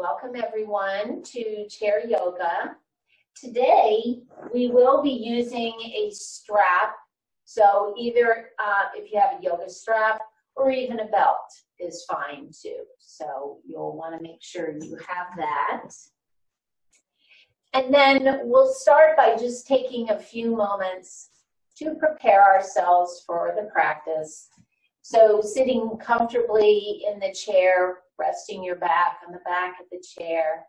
Welcome everyone to chair yoga. Today we will be using a strap. So either if you have a yoga strap or even a belt is fine too. So you'll want to make sure you have that. And then we'll start by just taking a few moments to prepare ourselves for the practice. So sitting comfortably in the chair, resting your back on the back of the chair.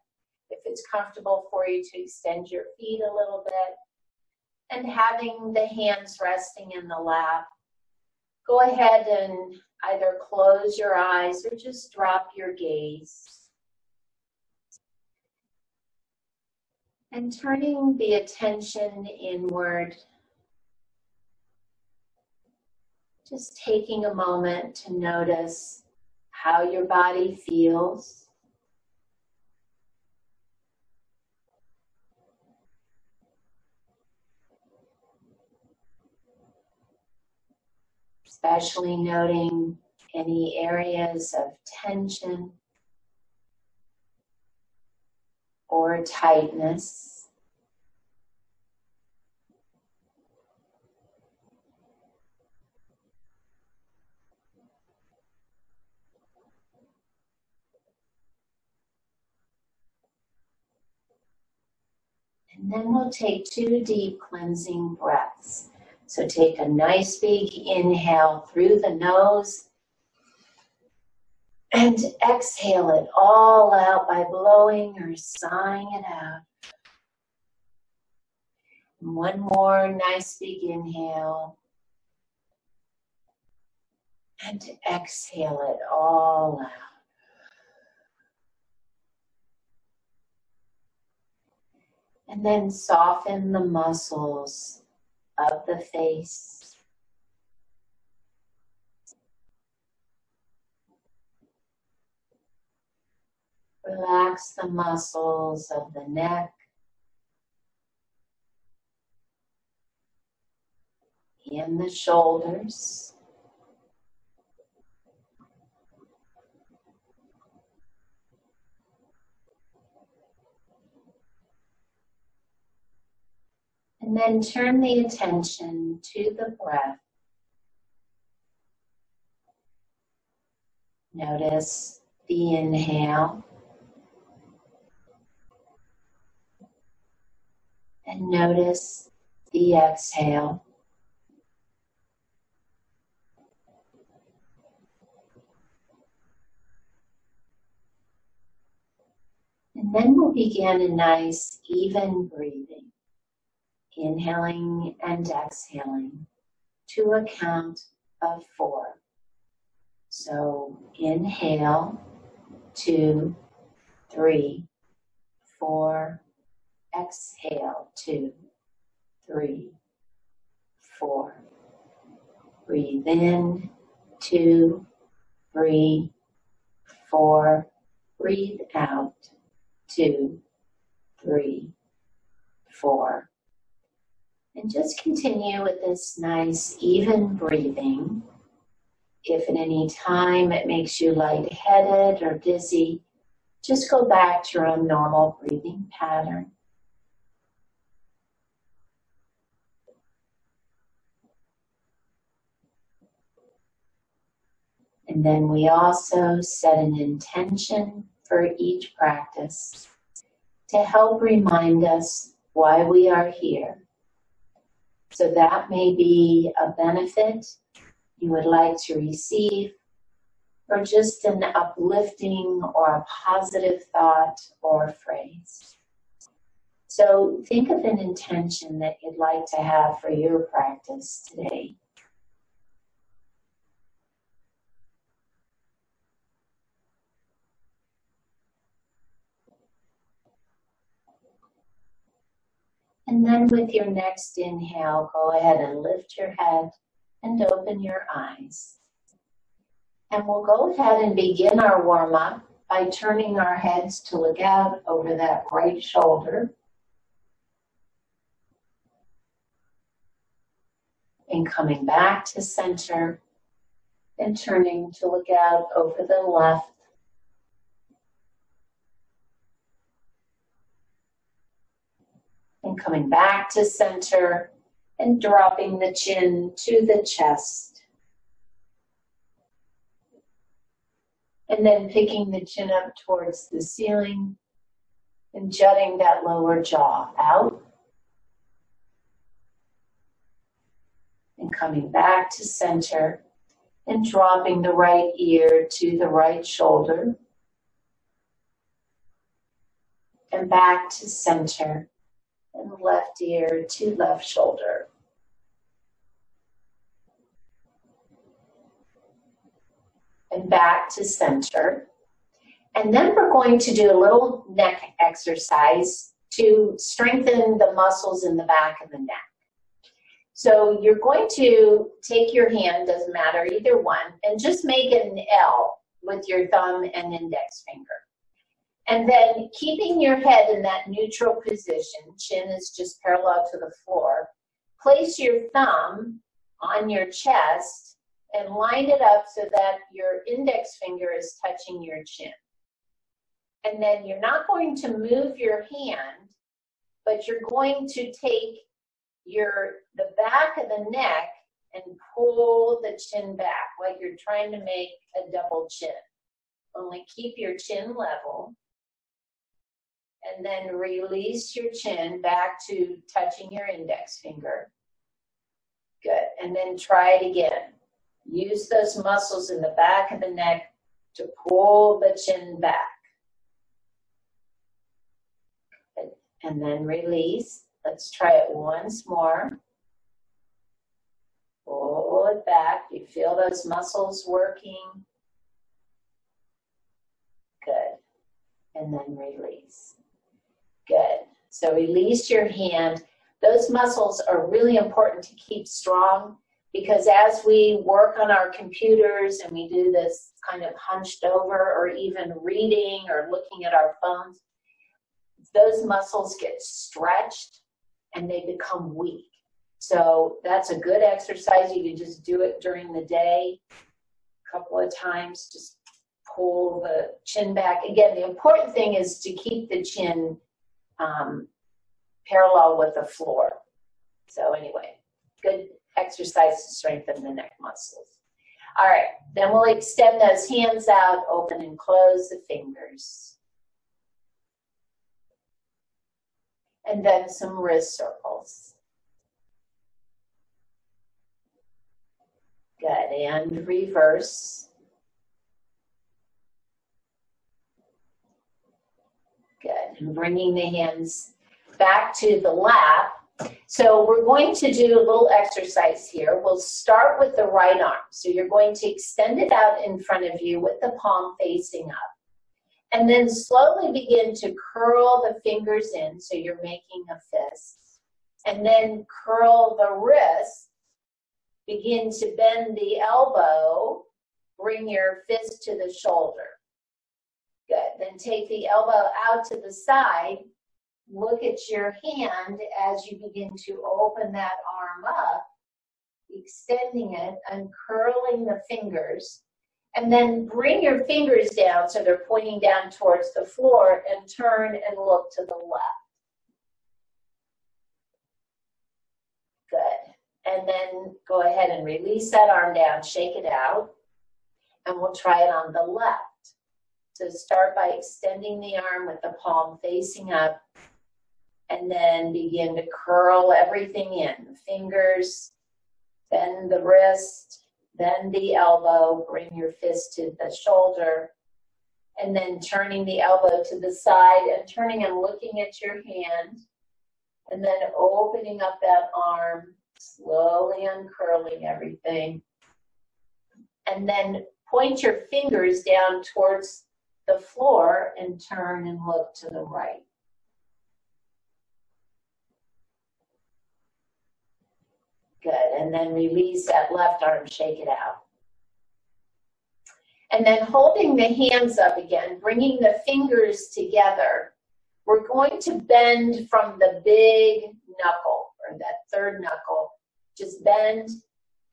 If it's comfortable for you to extend your feet a little bit. And having the hands resting in the lap. Go ahead and either close your eyes or just drop your gaze. And turning the attention inward. Just taking a moment to notice how your body feels. Especially noting any areas of tension or tightness. And then we'll take 2 deep cleansing breaths. So take a nice big inhale through the nose and exhale it all out by blowing or sighing it out. And one more nice big inhale and exhale it all out. And then soften the muscles of the face. Relax the muscles of the neck and the shoulders. And then turn the attention to the breath. Notice the inhale. And notice the exhale. And then we'll begin a nice, even breathing. Inhaling and exhaling to a count of 4. So inhale, 2, 3, 4. Exhale, 2, 3, 4. Breathe in, 2, 3, 4. Breathe out, 2, 3, 4. And just continue with this nice, even breathing. If at any time it makes you lightheaded or dizzy, just go back to your own normal breathing pattern. And then we also set an intention for each practice to help remind us why we are here. So that may be a benefit you would like to receive, or just an uplifting or a positive thought or phrase. So think of an intention that you'd like to have for your practice today. And then with your next inhale, go ahead and lift your head and open your eyes. And we'll go ahead and begin our warm-up by turning our heads to look out over that right shoulder. And coming back to center and turning to look out over the left And coming back to center and dropping the chin to the chest. And then picking the chin up towards the ceiling and jutting that lower jaw out. And coming back to center and dropping the right ear to the right shoulder. And back to center and left ear to left shoulder. And back to center. And then we're going to do a little neck exercise to strengthen the muscles in the back of the neck. So you're going to take your hand, doesn't matter, either one, and just make an L with your thumb and index finger. And then keeping your head in that neutral position, chin is just parallel to the floor, place your thumb on your chest and line it up so that your index finger is touching your chin. And then you're not going to move your hand, but you're going to take the back of the neck and pull the chin back like you're trying to make a double chin. Only keep your chin level. And then release your chin back to touching your index finger. Good. And then try it again. Use those muscles in the back of the neck to pull the chin back. Good. And then release. Let's try it once more. Pull it back. You feel those muscles working. Good. And then release. Good. So release your hand. Those muscles are really important to keep strong because as we work on our computers and we do this kind of hunched over or even reading or looking at our phones, those muscles get stretched and they become weak. So that's a good exercise. You can just do it during the day a couple of times. Just pull the chin back. Again, the important thing is to keep the chin parallel with the floor. So anyway, good exercise to strengthen the neck muscles. All right, then we'll extend those hands out, open and close the fingers. And then some wrist circles. Good, and reverse. Good, and bringing the hands back to the lap. So we're going to do a little exercise here. We'll start with the right arm. So you're going to extend it out in front of you with the palm facing up. And then slowly begin to curl the fingers in, so you're making a fist. And then curl the wrist. Begin to bend the elbow. Bring your fist to the shoulder. Good. Then take the elbow out to the side. Look at your hand as you begin to open that arm up, extending it, uncurling the fingers, and then bring your fingers down so they're pointing down towards the floor and turn and look to the left. Good. And then go ahead and release that arm down, shake it out, and we'll try it on the left. So start by extending the arm with the palm facing up, and then begin to curl everything in. The fingers, then the wrist, then the elbow. Bring your fist to the shoulder. And then turning the elbow to the side and turning and looking at your hand. And then opening up that arm, slowly uncurling everything. And then point your fingers down towards the floor and turn and look to the right. Good, and then release that left arm, shake it out. And then holding the hands up again, bringing the fingers together, we're going to bend from the big knuckle, or that third knuckle. Just bend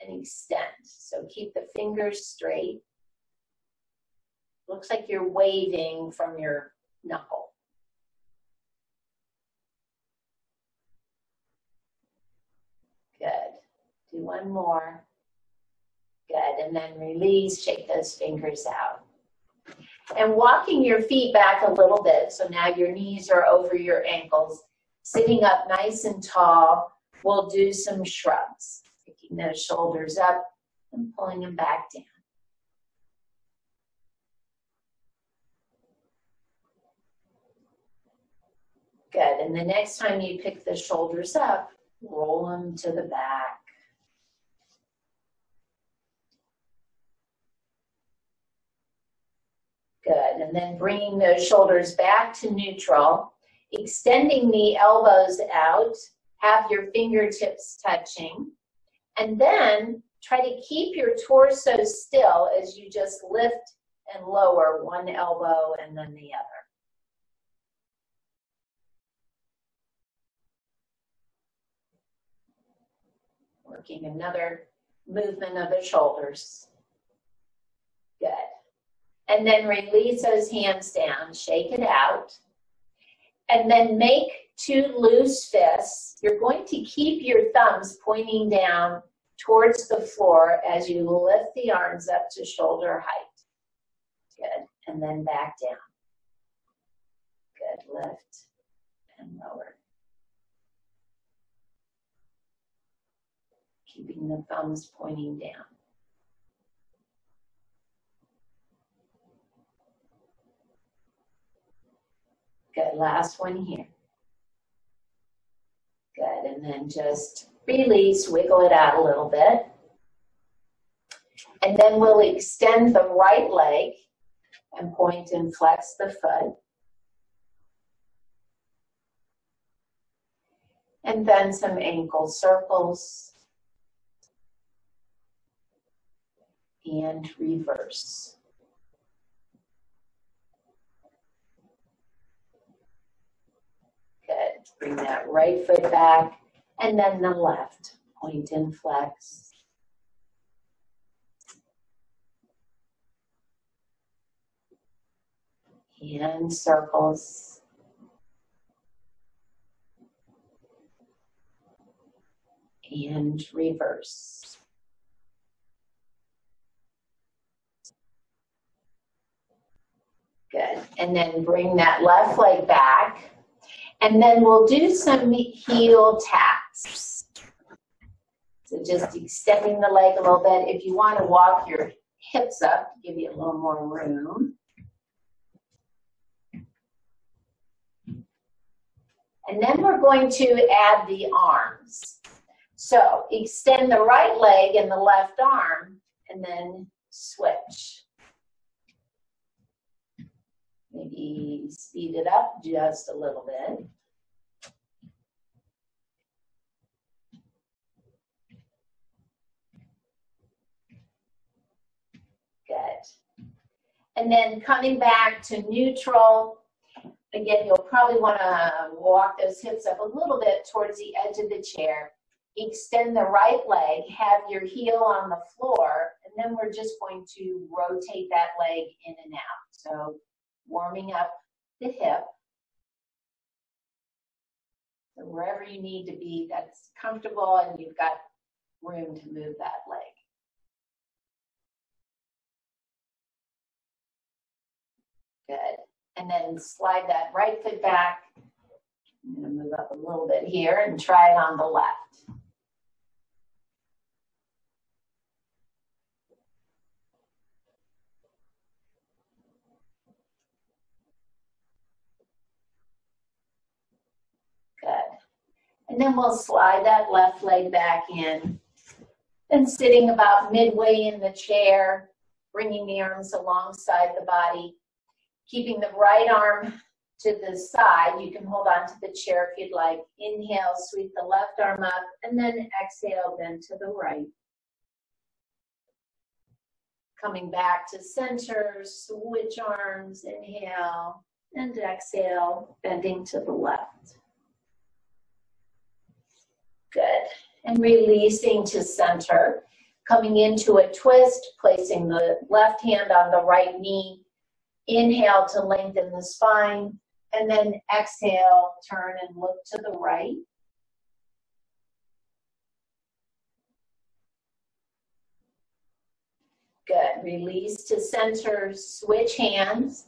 and extend. So keep the fingers straight. Looks like you're waving from your knuckle. one more. Good, and then release, shake those fingers out. And walking your feet back a little bit, so now your knees are over your ankles. Sitting up nice and tall, we'll do some shrugs. Picking those shoulders up and pulling them back down. Good, and the next time you pick the shoulders up, roll them to the back. Good, and then bringing those shoulders back to neutral, extending the elbows out, have your fingertips touching, and then try to keep your torso still as you just lift and lower one elbow and then the other. Working another movement of the shoulders. Good. And then release those hands down, shake it out. And then make two loose fists. You're going to keep your thumbs pointing down towards the floor as you lift the arms up to shoulder height. Good. And then back down. Good. Lift and lower. Keeping the thumbs pointing down. Good, last one here. Good, and then just release, wiggle it out a little bit. And then we'll extend the right leg and point and flex the foot. And then some ankle circles. And reverse. Good. Bring that right foot back and then the left. Point and flex. And circles. And reverse. Good. And then bring that left leg back. And then we'll do some heel taps. So just extending the leg a little bit. If you want to walk your hips up, to give you a little more room. And then we're going to add the arms. So extend the right leg and the left arm, and then switch. Maybe speed it up just a little bit. Good. And then coming back to neutral. Again, you'll probably want to walk those hips up a little bit towards the edge of the chair. Extend the right leg, have your heel on the floor, and then we're just going to rotate that leg in and out. So warming up the hip. So wherever you need to be that's comfortable and you've got room to move that leg. Good. And then slide that right foot back. I'm going to move up a little bit here and try it on the left. Good. And then we'll slide that left leg back in. And sitting about midway in the chair, bringing the arms alongside the body. Keeping the right arm to the side. You can hold on to the chair if you'd like. Inhale, sweep the left arm up, and then exhale, bend to the right. Coming back to center, switch arms, inhale, and exhale, bending to the left. Good. And releasing to center. Coming into a twist, placing the left hand on the right knee. Inhale to lengthen the spine, and then exhale, turn and look to the right. Good. Release to center, switch hands.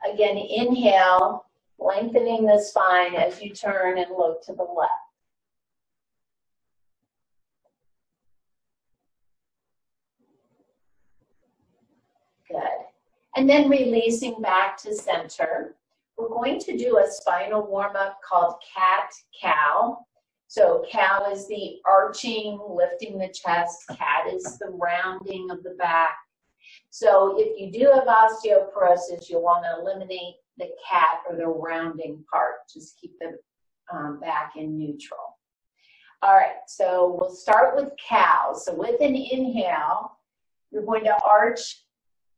Again, inhale, lengthening the spine as you turn and look to the left. Good. And then releasing back to center. We're going to do a spinal warm-up called cat-cow. So cow is the arching, lifting the chest. Cat is the rounding of the back. So if you do have osteoporosis, you'll want to eliminate the cat or the rounding part. Just keep the back in neutral. All right, so we'll start with cow. So with an inhale, you're going to arch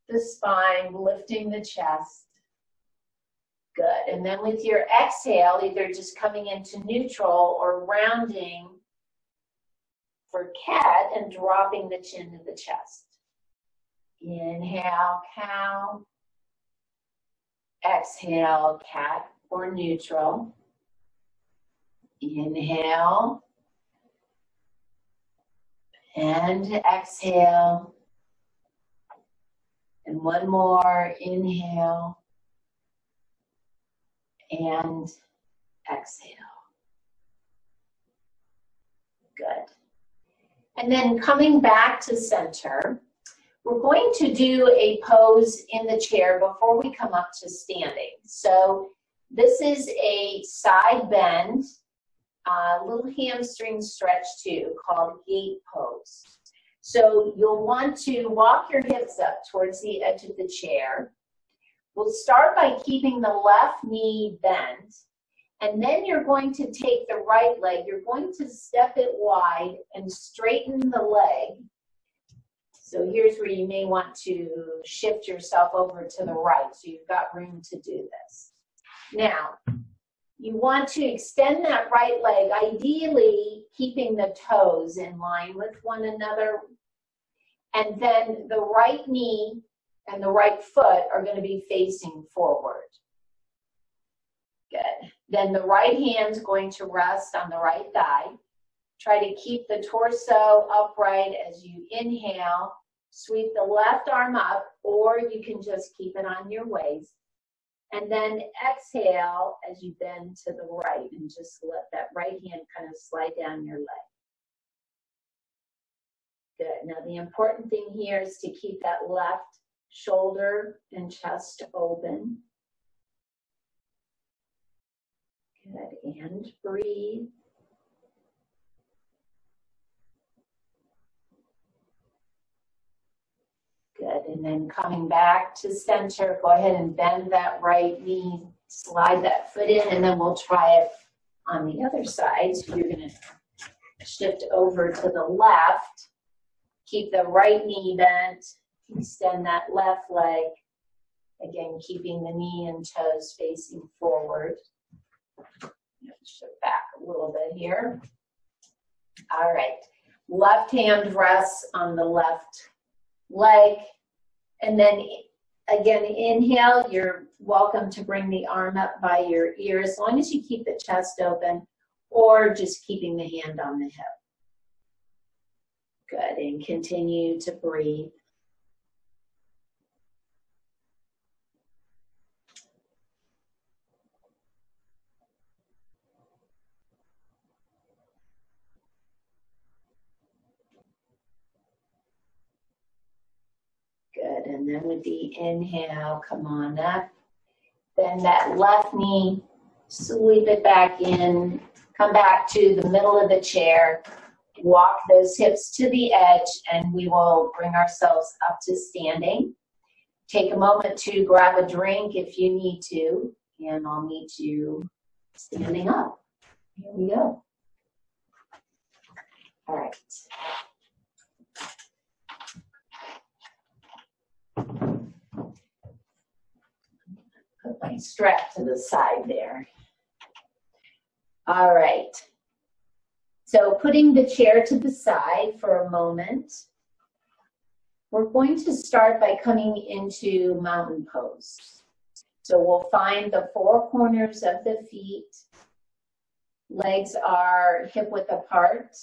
the spine, lifting the chest. Good. And then with your exhale, either just coming into neutral or rounding for cat and dropping the chin to the chest. Inhale, cow. Exhale, cat or neutral. Inhale. And exhale. And one more. Inhale. And exhale. Good. And then coming back to center, we're going to do a pose in the chair before we come up to standing. So this is a side bend, little hamstring stretch too, called gate pose. So you'll want to walk your hips up towards the edge of the chair. We'll start by keeping the left knee bent, and then you're going to take the right leg. You're going to step it wide and straighten the leg. So here's where you may want to shift yourself over to the right, so you've got room to do this. Now, you want to extend that right leg, ideally keeping the toes in line with one another, and then the right knee and the right foot are going to be facing forward. Good. Then the right hand's going to rest on the right thigh. Try to keep the torso upright as you inhale. Sweep the left arm up, or you can just keep it on your waist. And then exhale as you bend to the right, and just let that right hand kind of slide down your leg. Good. Now the important thing here is to keep that left shoulder and chest open. Good. And breathe. Good. And then coming back to center, go ahead and bend that right knee, slide that foot in, and then we'll try it on the other side. So you're going to shift over to the left. Keep the right knee bent. Extend that left leg. Again, keeping the knee and toes facing forward. Shift back a little bit here. All right. Left hand rests on the left leg. And then again, inhale. You're welcome to bring the arm up by your ear as long as you keep the chest open, or just keeping the hand on the hip. Good. And continue to breathe. Good, and then with the inhale, come on up. Bend that left knee, sweep it back in, come back to the middle of the chair, walk those hips to the edge, and we will bring ourselves up to standing. Take a moment to grab a drink if you need to, and I'll meet you standing up. Here we go. All right. Put my strap to the side there. All right. So putting the chair to the side for a moment, we're going to start by coming into mountain pose. So we'll find the four corners of the feet. Legs are hip width apart.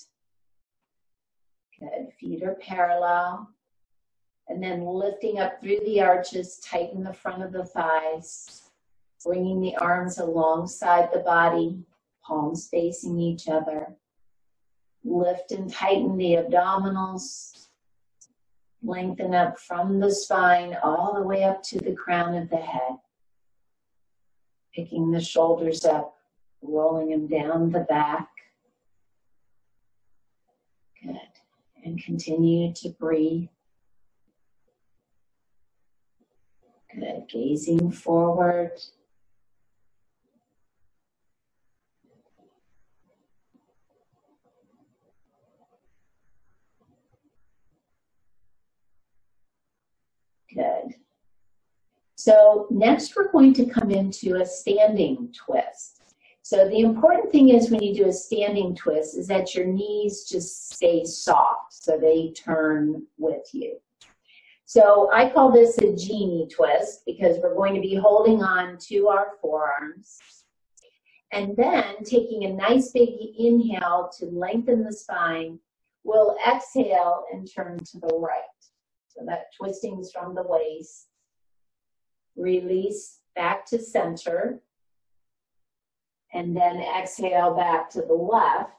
Good. Feet are parallel. And then lifting up through the arches, tighten the front of the thighs, bringing the arms alongside the body, palms facing each other. Lift and tighten the abdominals. Lengthen up from the spine all the way up to the crown of the head. Picking the shoulders up, rolling them down the back. Good. And continue to breathe. Good. Gazing forward. Good. So next we're going to come into a standing twist. So the important thing is when you do a standing twist is that your knees just stay soft so they turn with you. So I call this a genie twist because we're going to be holding on to our forearms and then taking a nice big inhale to lengthen the spine. We'll exhale and turn to the right. So that twisting is from the waist. Release back to center. And then exhale back to the left.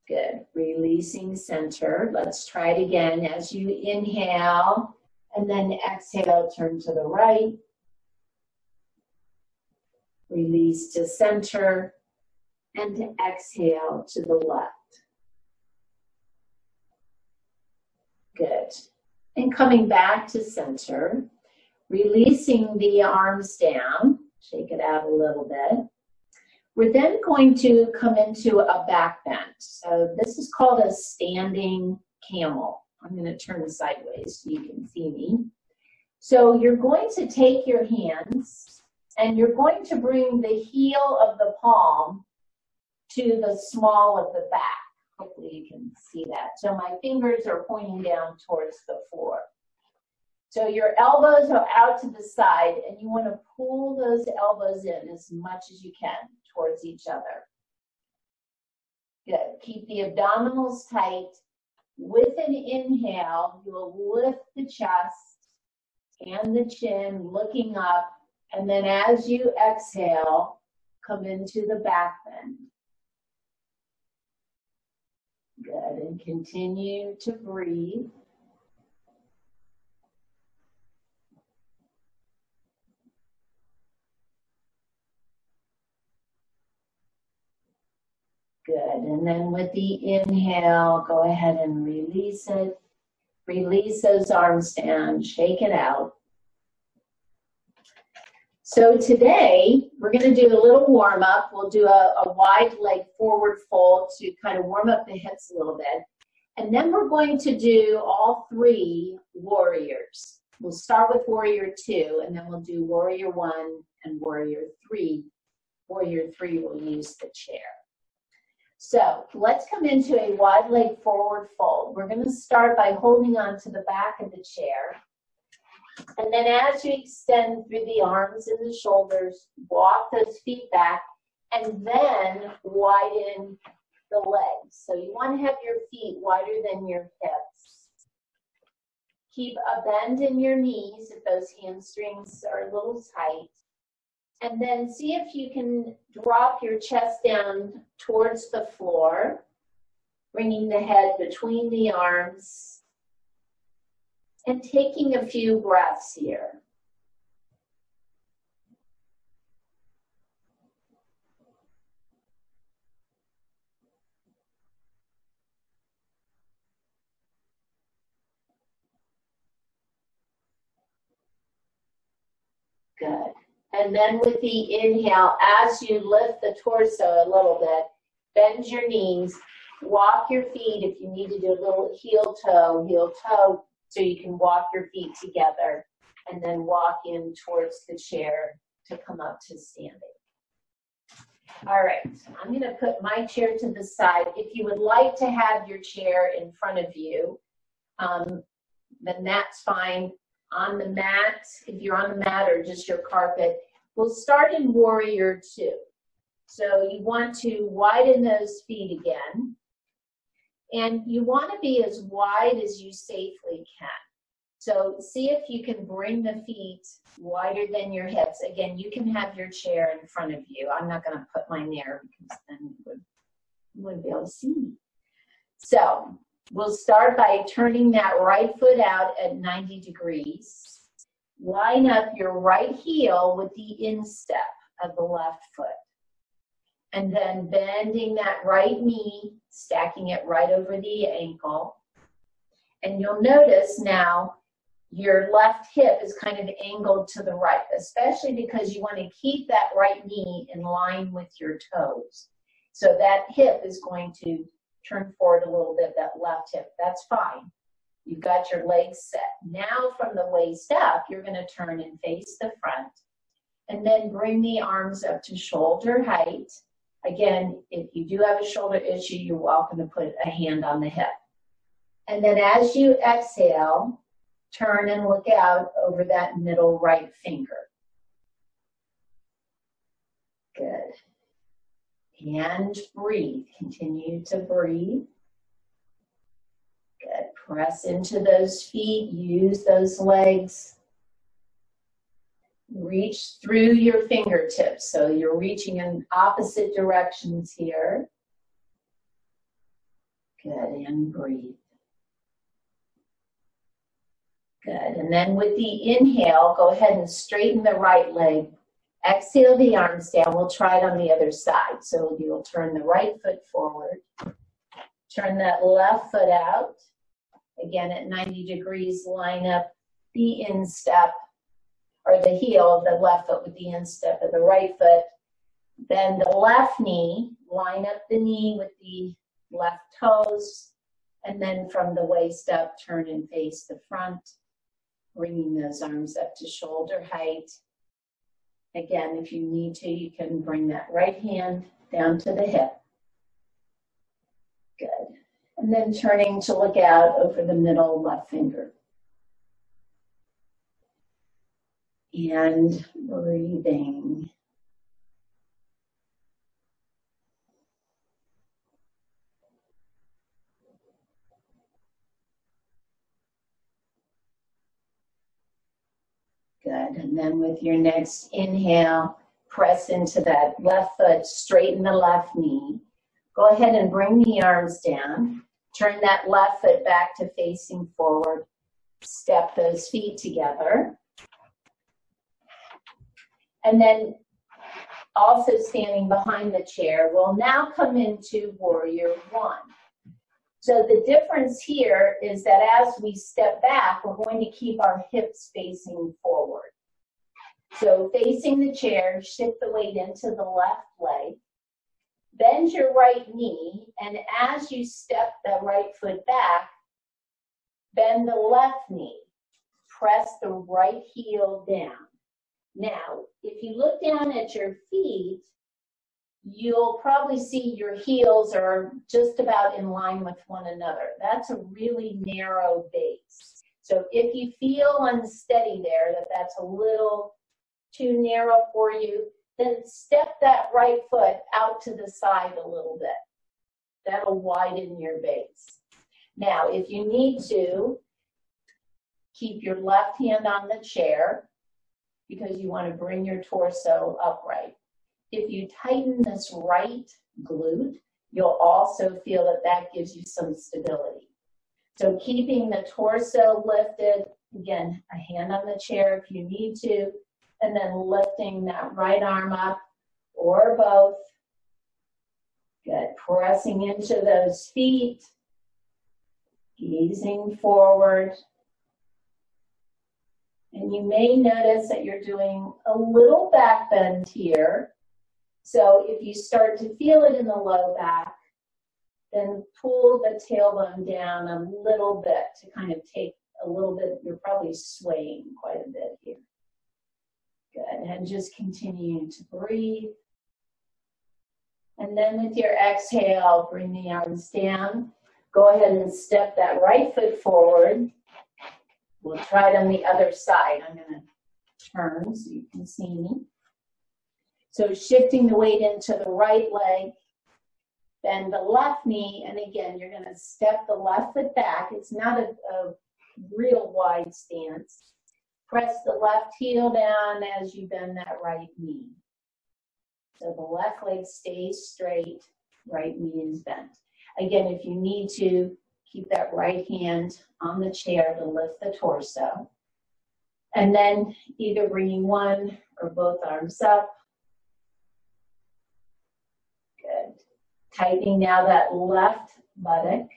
Good. Releasing center. Let's try it again. As you inhale and then exhale, turn to the right. Release to center and exhale to the left. Good. And coming back to center, releasing the arms down, shake it out a little bit. We're then going to come into a back bend. So this is called a standing camel. I'm going to turn sideways so you can see me. So you're going to take your hands and you're going to bring the heel of the palm to the small of the back. Hopefully you can see that. So my fingers are pointing down towards the floor. So your elbows are out to the side and you want to pull those elbows in as much as you can towards each other. Good. Keep the abdominals tight. With an inhale, you will lift the chest and the chin, looking up. And then as you exhale, come into the back bend. Good. And continue to breathe. Good. And then with the inhale, go ahead and release it. Release those arms down. Shake it out. So today, we're going to do a little warm up. We'll do a wide leg forward fold to kind of warm up the hips a little bit. And then we're going to do all three warriors. We'll start with warrior 2, and then we'll do warrior 1 and warrior 3. Warrior 3 will use the chair. So let's come into a wide leg forward fold. We're going to start by holding on to the back of the chair. And then as you extend through the arms and the shoulders, walk those feet back and then widen the legs. So you want to have your feet wider than your hips. Keep a bend in your knees if those hamstrings are a little tight. And then see if you can drop your chest down towards the floor, bringing the head between the arms. And taking a few breaths here. Good. And then with the inhale, as you lift the torso a little bit, bend your knees, walk your feet if you need to do a little heel toe, so you can walk your feet together and then walk in towards the chair to come up to standing. All right, I'm going to put my chair to the side. If you would like to have your chair in front of you, then that's fine. On the mat, if you're on the mat or just your carpet, we'll start in warrior 2. So you want to widen those feet again. And you want to be as wide as you safely can. So see if you can bring the feet wider than your hips. Again, you can have your chair in front of you. I'm not going to put mine there because then you wouldn't be able to see me. So we'll start by turning that right foot out at 90 degrees. Line up your right heel with the instep of the left foot. And then bending that right knee, stacking it right over the ankle. And you'll notice now your left hip is kind of angled to the right, especially because you want to keep that right knee in line with your toes. So that hip is going to turn forward a little bit, that left hip. That's fine. You've got your legs set. Now from the waist up, you're going to turn and face the front. And then bring the arms up to shoulder height. Again, if you do have a shoulder issue, you're welcome to put a hand on the hip. And then as you exhale, turn and look out over that middle right finger. Good. And breathe. Continue to breathe. Good. Press into those feet. Use those legs. Reach through your fingertips. So you're reaching in opposite directions here. Good. And breathe. Good. And then with the inhale, go ahead and straighten the right leg. Exhale the arms down. We'll try it on the other side. So you'll turn the right foot forward. Turn that left foot out. Again, at 90 degrees, line up the instep or the heel of the left foot with the instep of the right foot. Bend the left knee. Line up the knee with the left toes. And then from the waist up, turn and face the front. Bringing those arms up to shoulder height. Again, if you need to, you can bring that right hand down to the hip. Good. And then turning to look out over the middle left finger. And breathing. Good. And then with your next inhale, press into that left foot, straighten the left knee. Go ahead and bring the arms down. Turn that left foot back to facing forward. Step those feet together. And then also standing behind the chair, we'll now come into Warrior One. So the difference here is that as we step back, we're going to keep our hips facing forward. So facing the chair, shift the weight into the left leg. Bend your right knee, and as you step the right foot back, bend the left knee. Press the right heel down. Now, if you look down at your feet, you'll probably see your heels are just about in line with one another. That's a really narrow base. So if you feel unsteady there, that's a little too narrow for you, then step that right foot out to the side a little bit. That'll widen your base. Now, if you need to, keep your left hand on the chair because you want to bring your torso upright. If you tighten this right glute, you'll also feel that that gives you some stability. So keeping the torso lifted, again, a hand on the chair if you need to, and then lifting that right arm up or both. Good. Pressing into those feet, gazing forward. And you may notice that you're doing a little back bend here. So if you start to feel it in the low back, then pull the tailbone down a little bit to kind of take a little bit. You're probably swaying quite a bit here. Good. And just continue to breathe. And then with your exhale, bring the arms down. Go ahead and step that right foot forward. We'll try it on the other side. I'm going to turn so you can see me. So shifting the weight into the right leg. Bend the left knee, and again, you're gonna step the left foot back. It's not a real wide stance. Press the left heel down as you bend that right knee. So the left leg stays straight, right knee is bent. Again, if you need to, keep that right hand on the chair to lift the torso. And then either bringing one or both arms up. Good. Tightening now that left buttock.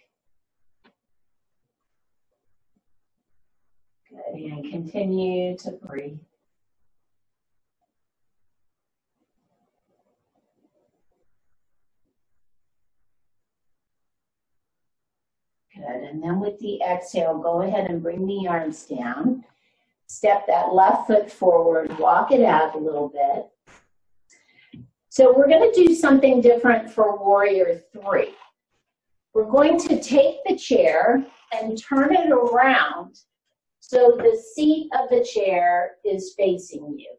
Good, and continue to breathe. Good, and then with the exhale, go ahead and bring the arms down. Step that left foot forward, walk it out a little bit. So we're going to do something different for Warrior 3. We're going to take the chair and turn it around so the seat of the chair is facing you.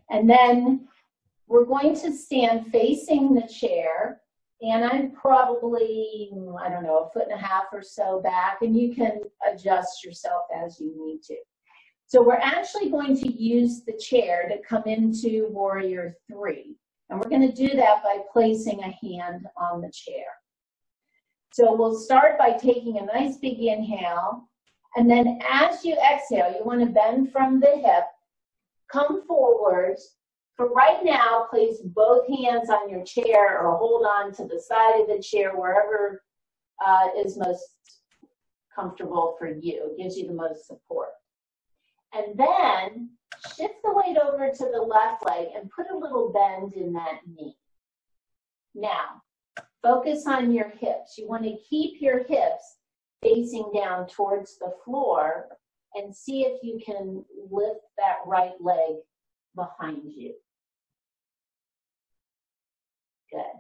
And then we're going to stand facing the chair, and I'm probably, I don't know, 1.5 feet or so back, and you can adjust yourself as you need to. So we're actually going to use the chair to come into Warrior 3. And we're going to do that by placing a hand on the chair. So we'll start by taking a nice big inhale. And then as you exhale, you want to bend from the hip, come forward. For right now, place both hands on your chair or hold on to the side of the chair, wherever is most comfortable for you. It gives you the most support. And then shift the weight over to the left leg and put a little bend in that knee. Now, focus on your hips. You want to keep your hips facing down towards the floor and see if you can lift that right leg behind you. Good.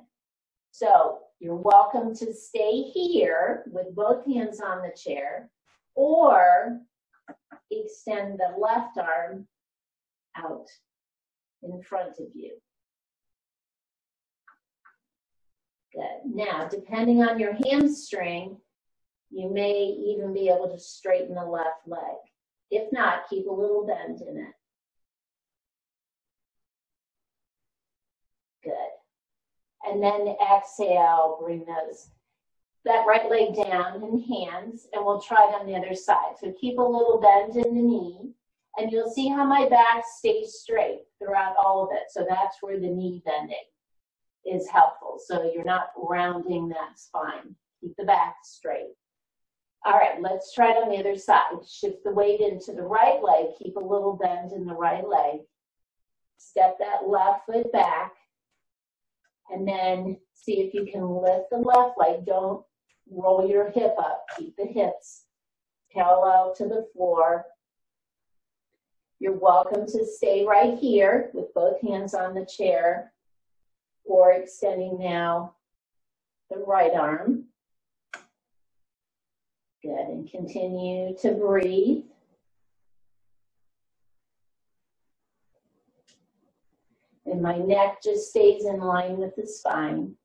So you're welcome to stay here with both hands on the chair, or extend the left arm out in front of you. Good. Now, depending on your hamstring, you may even be able to straighten the left leg. If not, keep a little bend in it. Good. And then exhale, bring that right leg down in hands, and we'll try it on the other side. So keep a little bend in the knee, and you'll see how my back stays straight throughout all of it. So that's where the knee bending is helpful. So you're not rounding that spine. Keep the back straight. All right, let's try it on the other side. Shift the weight into the right leg. Keep a little bend in the right leg. Step that left foot back, and then see if you can lift the left leg. Don't roll your hip up. Keep the hips parallel to the floor. You're welcome to stay right here with both hands on the chair, or extending now the right arm. Good, and continue to breathe. And my neck just stays in line with the spine.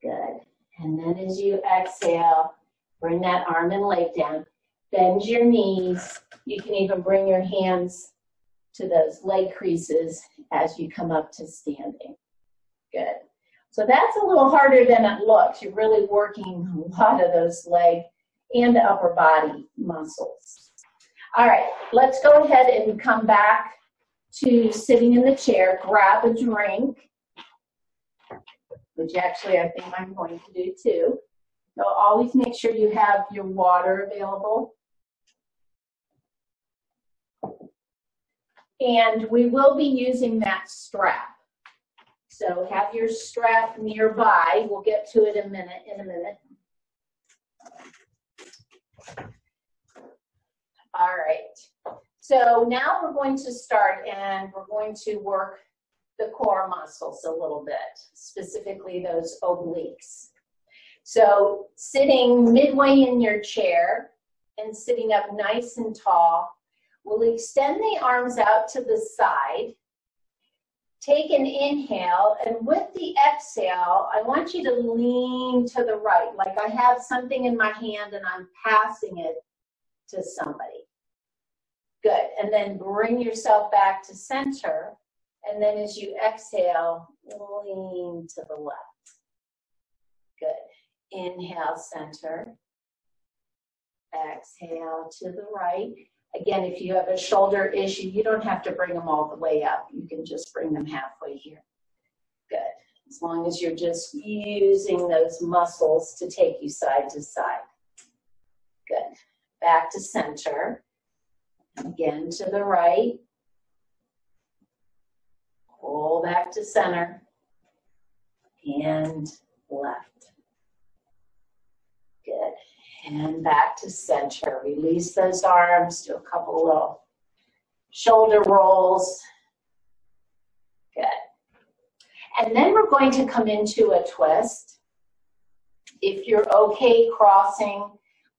Good. And then as you exhale, bring that arm and leg down. Bend your knees. You can even bring your hands to those leg creases as you come up to standing. Good. So that's a little harder than it looks. You're really working a lot of those leg and upper body muscles. All right, let's go ahead and come back to sitting in the chair. Grab a drink, which actually I think I'm going to do too. So always make sure you have your water available. And we will be using that strap. So have your strap nearby. We'll get to it in a minute. All right. So now we're going to start, and we're going to work the core muscles a little bit, specifically those obliques. So sitting midway in your chair, and sitting up nice and tall. We'll extend the arms out to the side. Take an inhale, and with the exhale, I want you to lean to the right, like I have something in my hand and I'm passing it to somebody. Good, and then bring yourself back to center, and then as you exhale, lean to the left. Good, inhale, center. Exhale to the right. Again, if you have a shoulder issue, you don't have to bring them all the way up. You can just bring them halfway here. Good. As long as you're just using those muscles to take you side to side. Good. Back to center. Again, to the right. Pull back to center. And left. Good. And back to center. Release those arms. Do a couple little shoulder rolls. Good. And then we're going to come into a twist. If you're okay crossing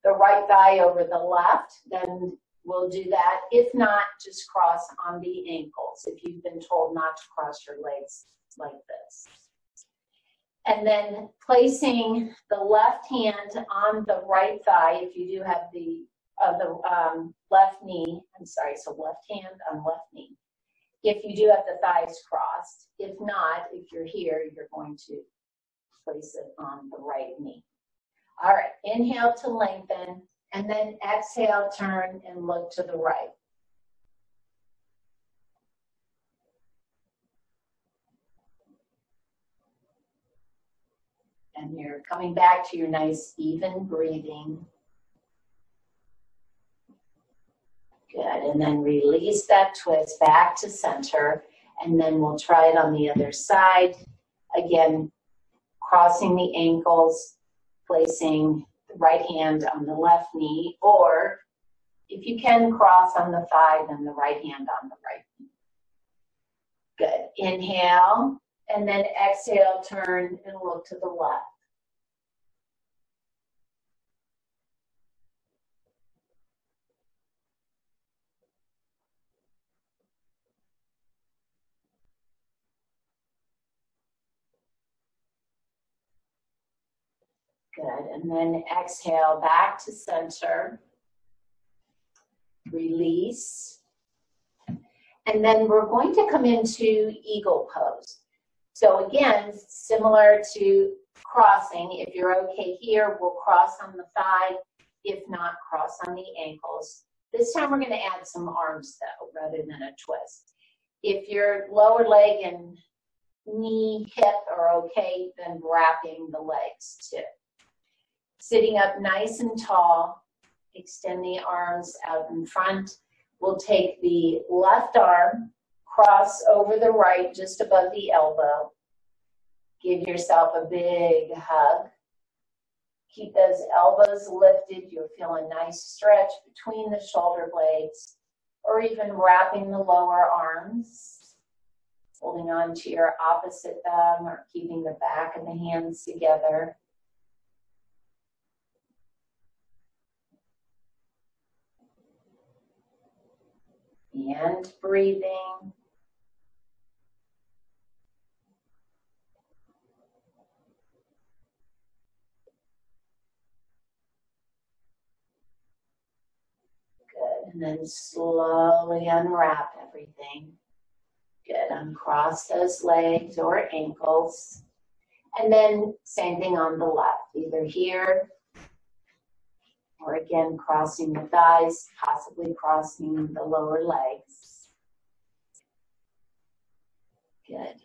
the right thigh over the left, then we'll do that. If not, just cross on the ankles if you've been told not to cross your legs like this. And then placing the left hand on the right thigh, if you do have the left knee, so left hand on left knee. If you do have the thighs crossed, if not, if you're here, you're going to place it on the right knee. All right, inhale to lengthen, and then exhale, turn and look to the right. And you're coming back to your nice even breathing. Good, and then release that twist back to center, and then we'll try it on the other side. Again, crossing the ankles, placing the right hand on the left knee, or if you can cross on the thigh, then the right hand on the right knee. Good, inhale. And then exhale, turn and look to the left. Good, and then exhale back to center. Release. And then we're going to come into eagle pose. So again, similar to crossing, if you're okay here, we'll cross on the thigh. If not, cross on the ankles. This time we're going to add some arms though, rather than a twist. If your lower leg and knee, hip are okay, then wrapping the legs too. Sitting up nice and tall, extend the arms out in front. We'll take the left arm, cross over the right just above the elbow. Give yourself a big hug. Keep those elbows lifted. You'll feel a nice stretch between the shoulder blades, or even wrapping the lower arms, holding on to your opposite thumb or keeping the back of the hands together. And breathing. Good, and then slowly unwrap everything. Good, uncross those legs or ankles. And then same thing on the left, either here or again crossing the thighs, possibly crossing the lower legs. Good.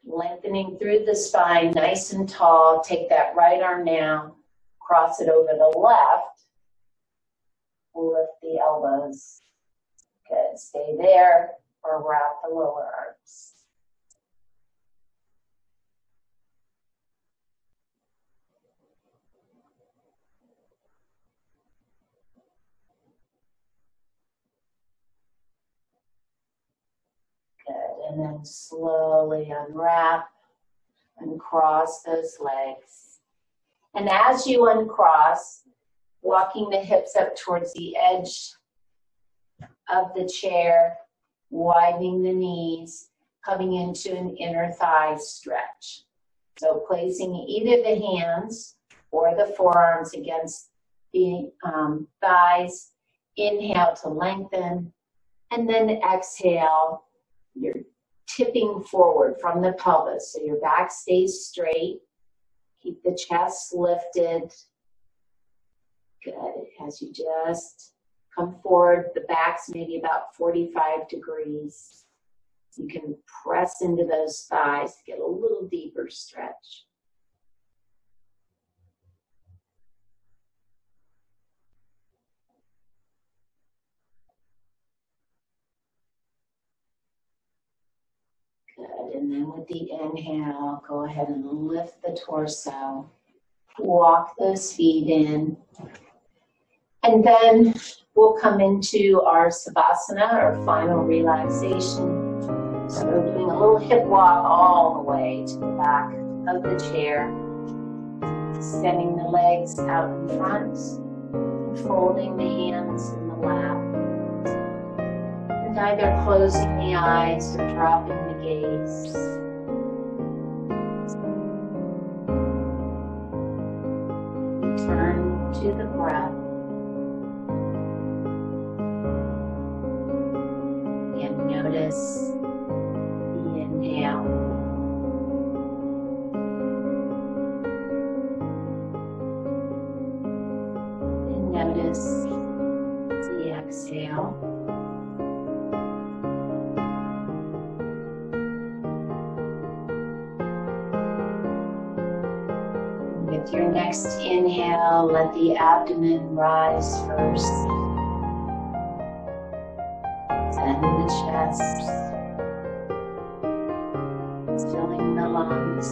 Lengthening through the spine, nice and tall. Take that right arm now, cross it over the left. Lift the elbows. Good. Stay there or wrap the lower arms. Good, and then slowly unwrap and cross those legs. And as you uncross, walking the hips up towards the edge of the chair, widening the knees, coming into an inner thigh stretch. So placing either the hands or the forearms against the thighs, inhale to lengthen, and then exhale, you're tipping forward from the pelvis, so your back stays straight. Keep the chest lifted. Good. As you just come forward, the back's maybe about 45 degrees. You can press into those thighs to get a little deeper stretch. Good, and then with the inhale, go ahead and lift the torso. Walk those feet in. And then we'll come into our Savasana, our final relaxation. So we're doing a little hip walk all the way to the back of the chair. Extending the legs out in front. Folding the hands in the lap. And either closing the eyes or dropping the gaze. Return to the breath. And notice the inhale. And notice the exhale. With your next inhale, let the abdomen rise first. Then the chest. Filling the lungs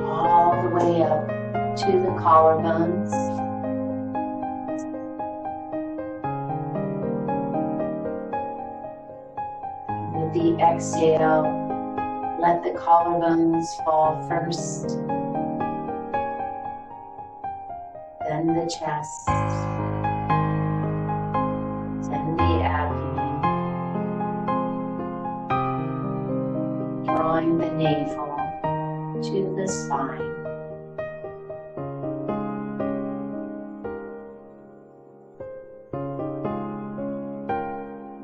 all the way up to the collarbones. With the exhale, let the collarbones fall first. Then the chest, then the abdomen, drawing the navel to the spine.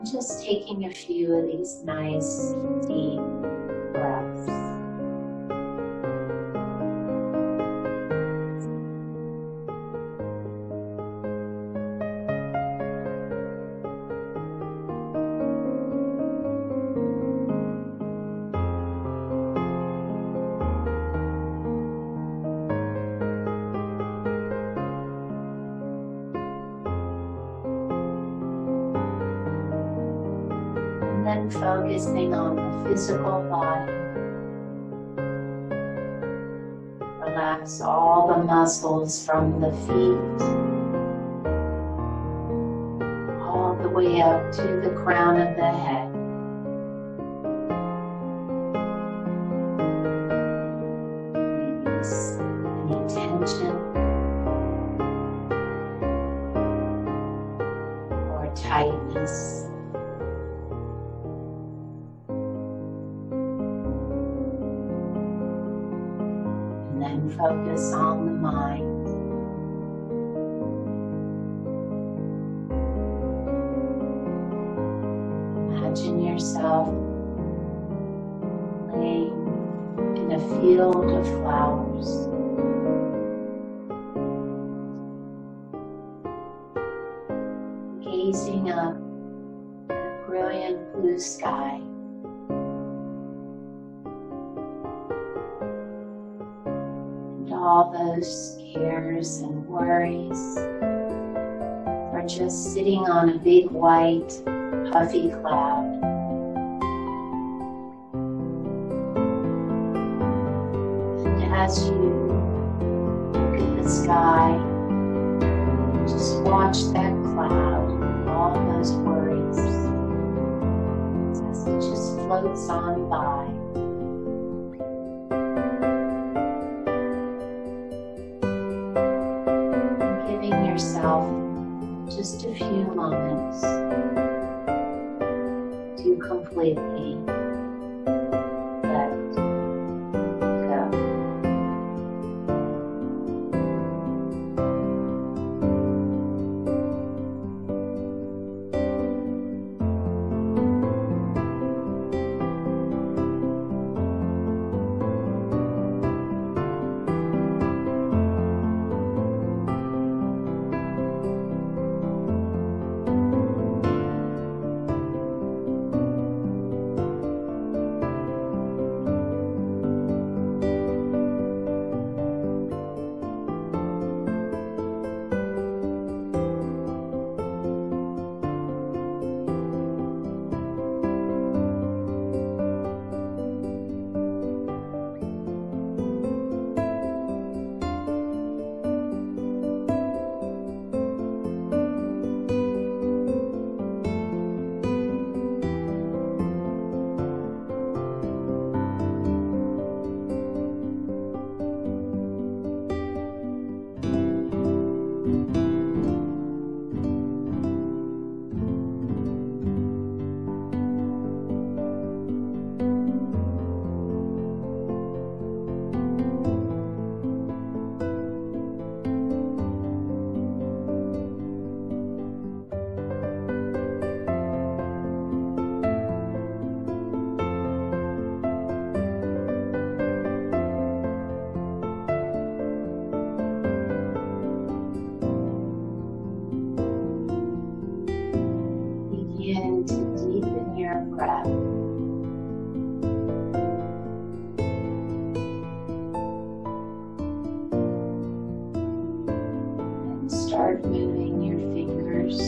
Just taking a few of these nice deep breaths. Then focusing on the physical body. Relax all the muscles from the feet all the way up to the crown of the head. Release any tension or tightness. And focus on the mind. Imagine yourself laying in a field of flowers. Gazing up at a brilliant blue sky. All those cares and worries are just sitting on a big white puffy cloud. And as you look at the sky, just watch that cloud and all those worries as it just floats on by. Yourself completely let go. Begin to deepen your breath. And start moving your fingers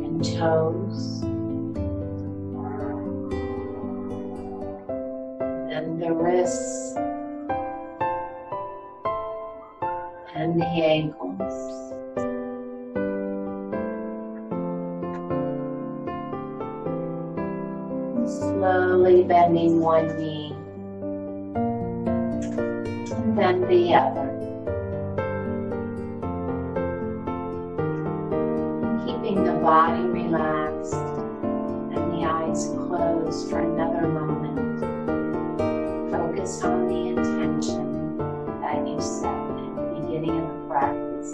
and toes. Then the wrists and the ankles. Slowly bending one knee and then the other. Keeping the body relaxed and the eyes closed for another moment. Focus on the intention that you set at the beginning of the practice.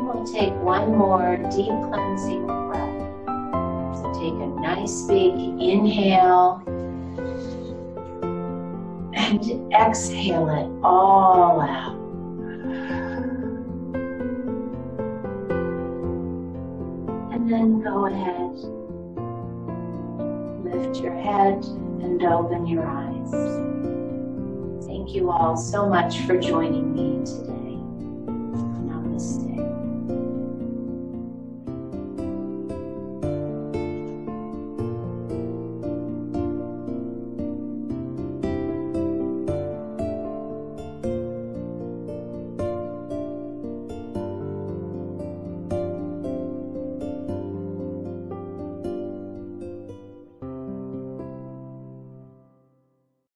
We'll take one more deep cleansing breath. So take a nice big inhale and exhale it all out. And then go ahead, lift your head and open your eyes. Thank you all so much for joining me today.